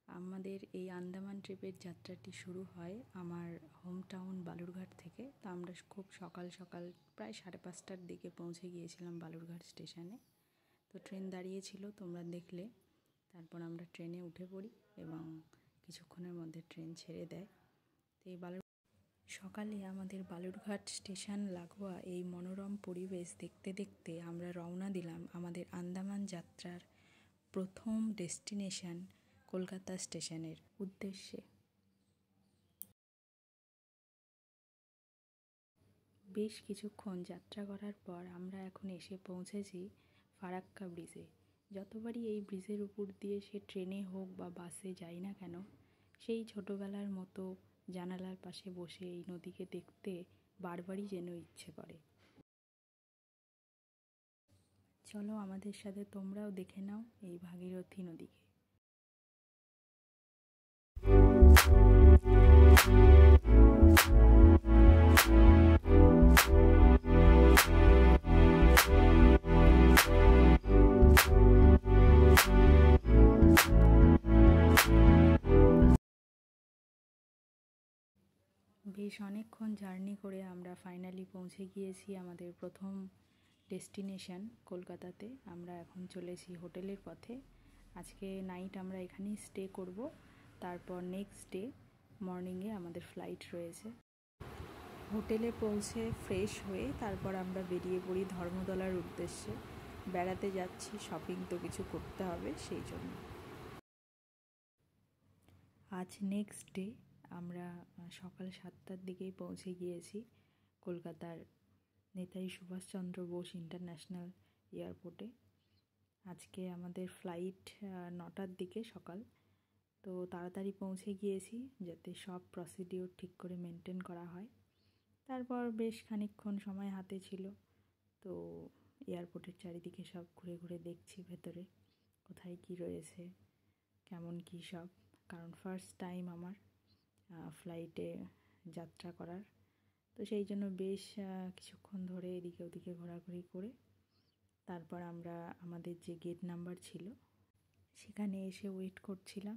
আমাদের এই আন্দামান ট্রিপের যাত্রাটি শুরু হয় আমার হোম টাউন বালুরঘাট থেকে। তো আমরা খুব সকাল সকাল প্রায় 5:30টার দিকে পৌঁছে গিয়েছিলাম বালুরঘাট স্টেশনে। তো ট্রেন দাঁড়িয়েছিল, তোমরা দেখলে। তারপর আমরা ট্রেনে উঠে পড়ি এবং কিছুক্ষণের মধ্যে ট্রেন ছেড়ে দেয়। তো এই সকালে আমাদের বালুরঘাট স্টেশন লাগোয়া এই মনোরম পরিবেশ দেখতে দেখতে আমরা রওনা দিলাম আমাদের আন্দামান যাত্রার প্রথম ডেস্টিনেশন কলকাতা স্টেশনের উদ্দেশ্যে। বেশ কিছুক্ষণ যাত্রা করার পর আমরা এখন এসে পৌঁছেছি ফারাক্কা ব্রিজে। যতবারই এই ব্রিজের উপর দিয়ে সে ট্রেনে হোক বা বাসে যাই না কেন, সেই ছোটোবেলার মতো জানালার পাশে বসে এই নদীকে দেখতে বারবারই যেন ইচ্ছে করে। চলো আমাদের সাথে তোমরাও দেখে নাও এই ভাগীরথী নদীকে। বেশ অনেকক্ষণ জার্নি করে আমরা ফাইনালি পৌঁছে গিয়েছি আমাদের প্রথম ডেস্টিনেশন কলকাতাতে। আমরা এখন চলেছি হোটেলের পথে। আজকে নাইট আমরা এখানেই স্টে করব, তারপর নেক্সট ডে মর্নিংয়ে আমাদের ফ্লাইট রয়েছে। হোটেলে পৌঁছে ফ্রেশ হয়ে তারপর আমরা বেরিয়ে পড়ি ধর্মতলার উদ্দেশ্যে। বেড়াতে যাচ্ছি, শপিং তো কিছু করতে হবে, সেই জন্য। আজ নেক্সট ডে আমরা সকাল 7টার দিকেই পৌঁছে গিয়েছি কলকাতার নেতাজি সুভাষচন্দ্র বোস ইন্টারন্যাশনাল এয়ারপোর্টে। আজকে আমাদের ফ্লাইট 9টার দিকে সকাল। তো তাড়াতাড়ি পৌঁছে গিয়েছি যাতে সব প্রসিডিওর ঠিক করে মেনটেন করা হয়। তারপর বেশ খানিকক্ষণ সময় হাতে ছিল, তো এয়ারপোর্টের চারিদিকে সব ঘুরে ঘুরে দেখছি ভেতরে কোথায় কি রয়েছে, কেমন কি সব, কারণ ফার্স্ট টাইম আমার ফ্লাইটে যাত্রা করার। তো সেই জন্য বেশ কিছুক্ষণ ধরে এদিকে ওদিকে ঘোরাঘুরি করে তারপর আমরা আমাদের যে গেট নাম্বার ছিল সেখানে এসে ওয়েট করছিলাম।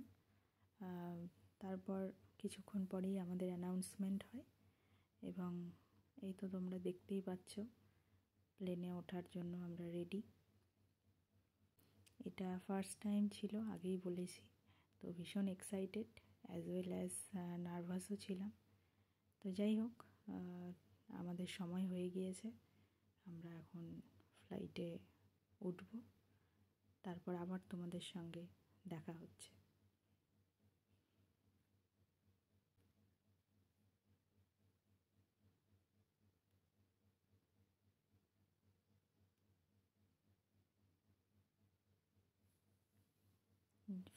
তারপর কিছুক্ষণ পরেই আমাদের অ্যানাউন্সমেন্ট হয় এবং এই তো তোমরা দেখতেই পাচ্ছ প্লেনে ওঠার জন্য আমরা রেডি। এটা ফার্স্ট টাইম ছিল, আগেই বলেছি, তো ভীষণ এক্সাইটেড অ্যাজ ওয়েল অ্যাজ নার্ভাসও ছিলাম। তো যাই হোক, আমাদের সময় হয়ে গিয়েছে, আমরা এখন ফ্লাইটে উঠব, তারপর আবার তোমাদের সঙ্গে দেখা হচ্ছে।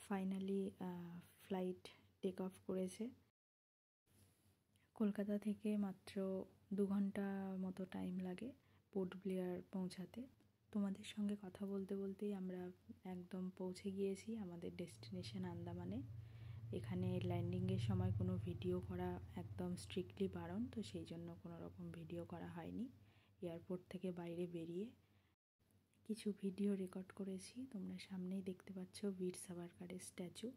ফাইনালি ফ্লাইট টেক অফ করেছে। কলকাতা থেকে মাত্র 2 ঘন্টা মতো টাইম লাগে পোর্ট ব্লেয়ার পৌঁছাতে। তোমাদের সঙ্গে কথা বলতে বলতেই আমরা একদম পৌঁছে গিয়েছি আমাদের ডেস্টিনেশন আন্দামানে। এখানে ল্যান্ডিংয়ের সময় কোনো ভিডিও করা একদম স্ট্রিক্টলি বারণ, তো সেই জন্য কোনো রকম ভিডিও করা হয়নি। এয়ারপোর্ট থেকে বাইরে বেরিয়ে কিছু ভিডিও রেকর্ড করেছি, তোমরা সামনেই দেখতে পাচ্ছ বীর সাভারকারের স্ট্যাচু।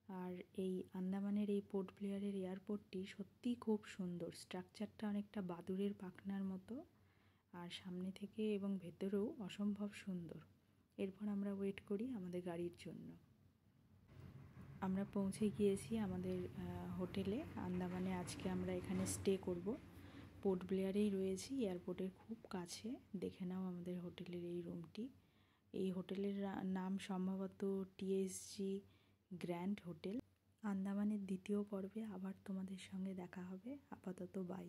আর এই আন্দামানের এই পোর্ট ব্লেয়ারের এয়ারপোর্টটি সত্যিই খুব সুন্দর, স্ট্রাকচারটা অনেকটা বাদুড়ের পাখনার মতো, আর সামনে থেকে এবং ভেতরেও অসম্ভব সুন্দর। এরপর আমরা ওয়েট করি আমাদের গাড়ির জন্য। আমরা পৌঁছে গিয়েছি আমাদের হোটেলে আন্দামানে। আজকে আমরা এখানে স্টে করব, পোর্ট ব্লেয়ারেই রয়েছি, এয়ারপোর্টের খুব কাছে। দেখে নাও আমাদের হোটেলের এই রুমটি। এই হোটেলের নাম সম্ভবত টিএসজি গ্র্যান্ড হোটেল। আন্দামানের দ্বিতীয় পর্বে আবার তোমাদের সঙ্গে দেখা হবে। আপাতত বাই।